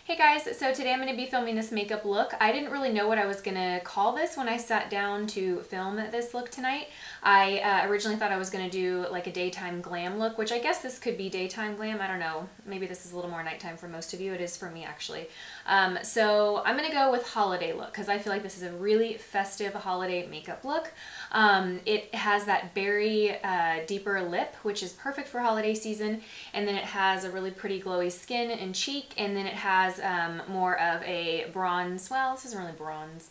Hey guys, so today I'm going to be filming this makeup look. I didn't really know what I was going to call this when I sat down to film this look tonight. I originally thought I was going to do like a daytime glam look, which I guess this could be daytime glam. I don't know. Maybe this is a little more nighttime for most of you. It is for me actually. So I'm going to go with holiday look because I feel like this is a really festive holiday makeup look. It has that berry deeper lip, which is perfect for holiday season. And then it has a really pretty glowy skin and cheek. And then it has more of a bronze, well, this isn't really bronze,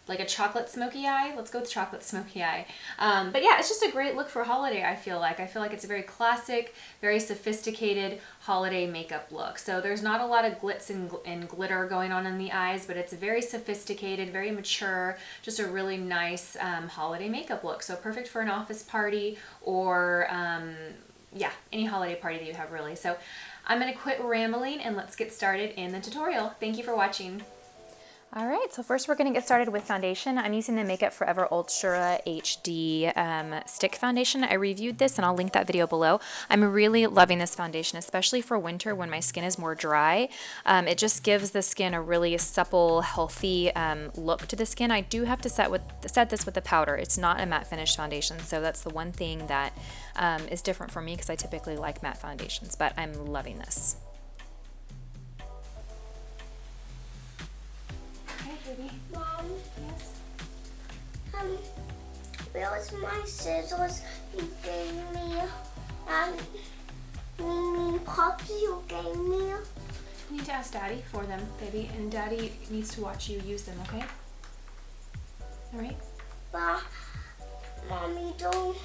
like a chocolate smoky eye. Let's go with chocolate smoky eye. But yeah, it's just a great look for holiday, I feel like. I feel like it's a very classic, very sophisticated holiday makeup look. So there's not a lot of glitz and glitter going on in the eyes, but it's very sophisticated, very mature, just a really nice holiday makeup look. So perfect for an office party or yeah, any holiday party that you have really. So I'm going to quit rambling and let's get started in the tutorial. Thank you for watching. All right, so first we're going to get started with foundation. I'm using the Makeup Forever Ultra HD stick foundation. I reviewed this and I'll link that video below. I'm really loving this foundation, especially for winter when my skin is more dry. It just gives the skin a really supple, healthy look to the skin. I do have to set this with the powder. It's not a matte finish foundation, so that's the one thing that is different for me because I typically like matte foundations, but I'm loving this. Mom, yes. Where's my scissors you gave me? Mimi Pops you gave me. You need to ask Daddy for them, baby, and Daddy needs to watch you use them, okay? All right? But Mommy don't.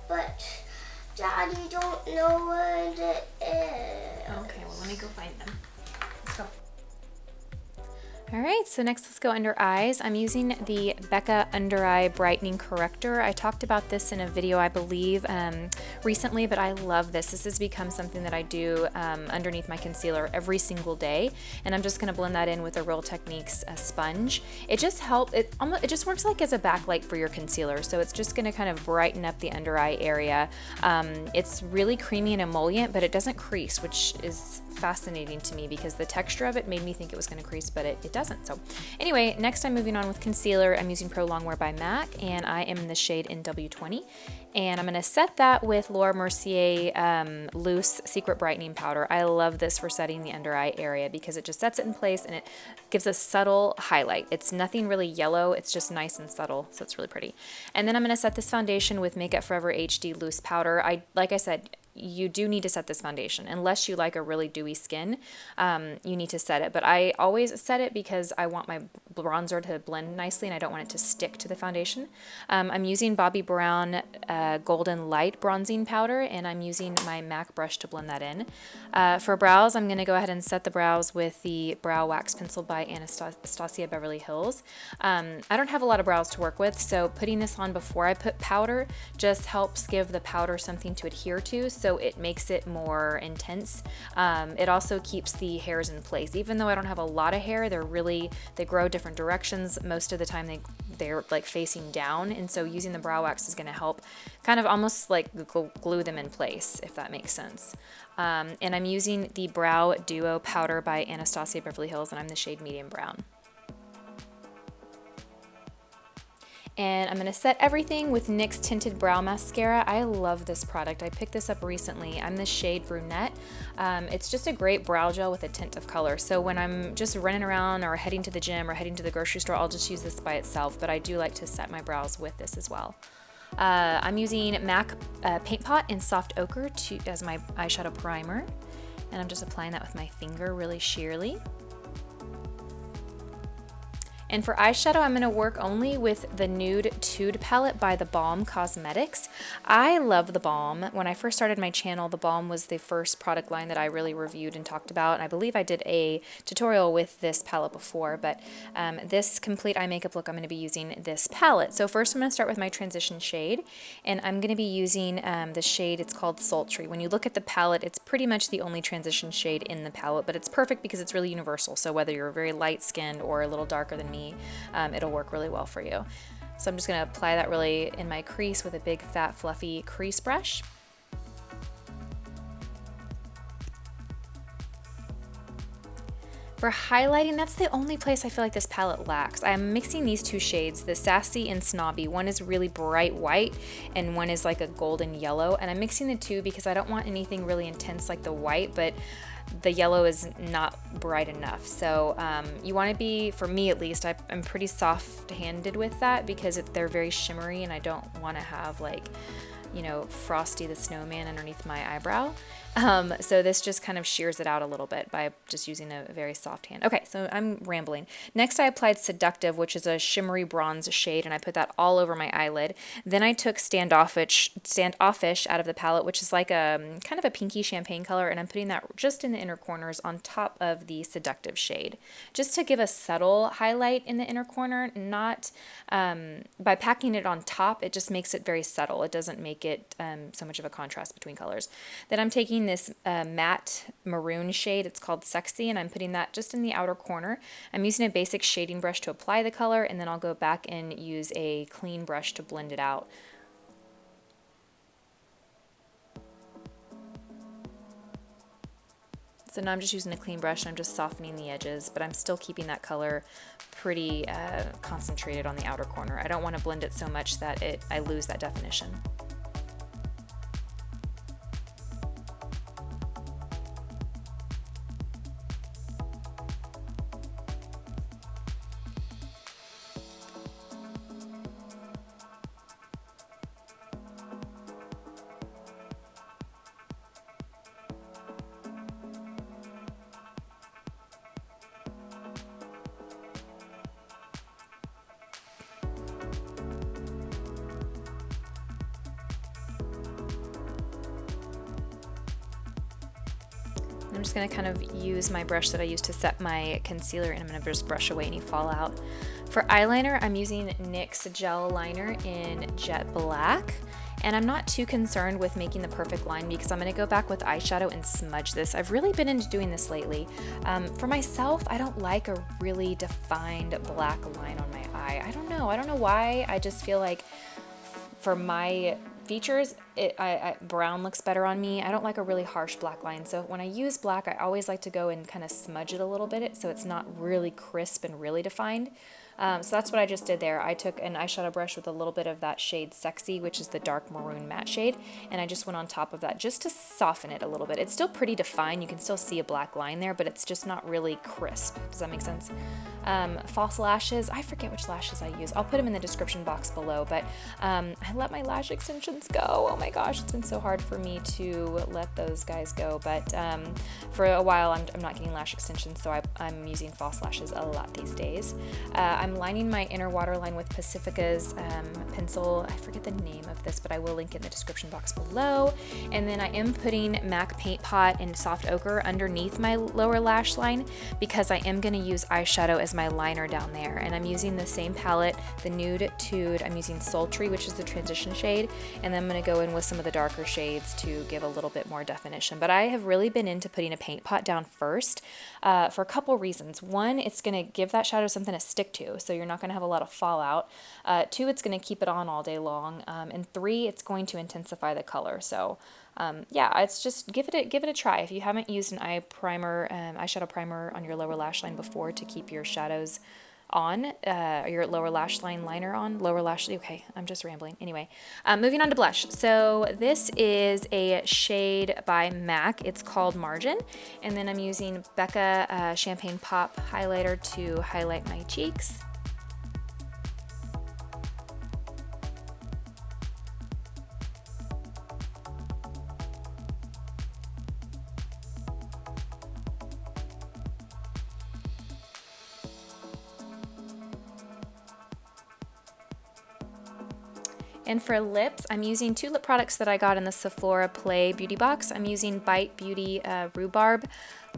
But Daddy don't know what it is. Okay, well let me go find them. Let's go. All right, so next let's go under eyes. I'm using the Becca Under Eye Brightening Corrector. I talked about this in a video, I believe, recently, but I love this. This has become something that I do underneath my concealer every single day, and I'm just gonna blend that in with a Real Techniques sponge. It just helps, it just works like as a backlight for your concealer, so it's just gonna kind of brighten up the under eye area. It's really creamy and emollient, but it doesn't crease, which is fascinating to me because the texture of it made me think it was gonna crease, but it doesn't. So anyway, next I'm moving on with concealer. I'm using ProLongwear by MAC, and I am in the shade NW20. And I'm going to set that with Laura Mercier Loose Secret Brightening Powder. I love this for setting the under eye area because it just sets it in place and it gives a subtle highlight. It's nothing really yellow, it's just nice and subtle, so it's really pretty. And then I'm going to set this foundation with Makeup Forever HD Loose Powder. Like I said, you do need to set this foundation. Unless you like a really dewy skin, you need to set it. But I always set it because I want my bronzer to blend nicely and I don't want it to stick to the foundation. I'm using Bobbi Brown Golden Light Bronzing Powder, and I'm using my MAC brush to blend that in. For brows, I'm going to go ahead and set the brows with the Brow Wax Pencil by Anastasia Beverly Hills. I don't have a lot of brows to work with, so putting this on before I put powder just helps give the powder something to adhere to, so it makes it more intense. It also keeps the hairs in place. Even though I don't have a lot of hair, they grow different directions. Most of the time they're like facing down, and so using the brow wax is going to help kind of almost like glue them in place, if that makes sense. And I'm using the Brow Duo Powder by Anastasia Beverly Hills, and I'm the shade Medium Brown. And I'm going to set everything with NYX Tinted Brow Mascara. I love this product. I picked this up recently. I'm the shade Brunette. It's just a great brow gel with a tint of color. So when I'm just running around or heading to the gym or heading to the grocery store, I'll just use this by itself, but I do like to set my brows with this as well. I'm using MAC Paint Pot in Soft Ochre as my eyeshadow primer, and I'm just applying that with my finger really sheerly. And for eyeshadow, I'm going to work only with the Nude Tude palette by the Balm Cosmetics. I love the Balm. When I first started my channel, the Balm was the first product line that I really reviewed and talked about. And I believe I did a tutorial with this palette before, but this complete eye makeup look, I'm going to be using this palette. So first I'm going to start with my transition shade, and I'm going to be using the shade, it's called Sultry. When you look at the palette, it's pretty much the only transition shade in the palette, but it's perfect because it's really universal. So whether you're very light skinned or a little darker than me, it'll work really well for you. So I'm just going to apply that really in my crease with a big fat fluffy crease brush. For highlighting, that's the only place I feel like this palette lacks. I'm mixing these two shades, the Sassy and Snobby. One is really bright white and one is like a golden yellow. And I'm mixing the two because I don't want anything really intense like the white, but the yellow is not bright enough. So you want to be, for me at least, I'm pretty soft-handed with that because they're very shimmery and I don't want to have like, you know, Frosty the Snowman underneath my eyebrow. So this just kind of shears it out a little bit by just using a very soft hand. Okay, so I'm rambling. Next I applied Seductive, which is a shimmery bronze shade, and I put that all over my eyelid. Then I took Standoffish out of the palette, which is like a kind of a pinky champagne color, and I'm putting that just in the inner corners on top of the Seductive shade, just to give a subtle highlight in the inner corner. Not by packing it on top, it just makes it very subtle. It doesn't make it so much of a contrast between colors. Then I'm taking this matte maroon shade, it's called Sexy, and I'm putting that just in the outer corner. I'm using a basic shading brush to apply the color, and then I'll go back and use a clean brush to blend it out. So now I'm just using a clean brush and I'm just softening the edges, but I'm still keeping that color pretty concentrated on the outer corner. I don't want to blend it so much that I lose that definition. I'm just going to kind of use my brush that I used to set my concealer, and I'm going to just brush away any fallout. For eyeliner, I'm using NYX gel liner in Jet Black, and I'm not too concerned with making the perfect line because I'm going to go back with eyeshadow and smudge this. I've really been into doing this lately. For myself, I don't like a really defined black line on my eye. I don't know why. I just feel like for my features, brown looks better on me. I don't like a really harsh black line. So when I use black, I always like to go and kind of smudge it a little bit so it's not really crisp and really defined. So that's what I just did there. I took an eyeshadow brush with a little bit of that shade Sexy, which is the dark maroon matte shade, and I just went on top of that just to soften it a little bit. It's still pretty defined. You can still see a black line there, but it's just not really crisp. Does that make sense? False lashes, I forget which lashes I use. I'll put them in the description box below, but I let my lash extensions go. Oh my gosh, it's been so hard for me to let those guys go, but for a while I'm not getting lash extensions, so I'm using false lashes a lot these days. I'm lining my inner waterline with Pacifica's pencil. I forget the name of this, but I will link it in the description box below. And then I am putting MAC Paint Pot in Soft Ochre underneath my lower lash line because I am going to use eyeshadow as my liner down there. And I'm using the same palette, the Nude Tude. I'm using Sultry, which is the transition shade, and then I'm going to go in with some of the darker shades to give a little bit more definition. But I have really been into putting a paint pot down first for a couple reasons. One, it's going to give that shadow something to stick to, so you're not going to have a lot of fallout. Two, it's going to keep it on all day long. And three, it's going to intensify the color. So yeah, it's just give it a try. If you haven't used an eyeshadow primer on your lower lash line before to keep your shadows on, your lower lash line liner on, okay, I'm just rambling. Anyway, moving on to blush. So this is a shade by MAC. It's called Margin. And then I'm using Becca Champagne Pop highlighter to highlight my cheeks. And for lips, I'm using two lip products that I got in the Sephora Play beauty box. I'm using Bite Beauty Rhubarb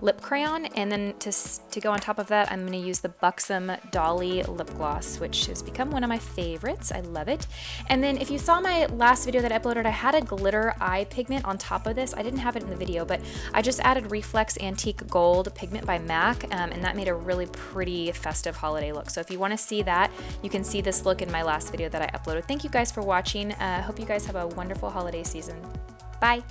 lip crayon, and then to go on top of that, I'm going to use the Buxom Dolly lip gloss, which has become one of my favorites. I love it. And then if you saw my last video that I uploaded, I had a glitter eye pigment on top of this. I didn't have it in the video, but I just added Reflex Antique Gold pigment by MAC, and that made a really pretty festive holiday look. So if you want to see that, you can see this look in my last video that I uploaded. Thank you guys for watching. Hope you guys have a wonderful holiday season. Bye.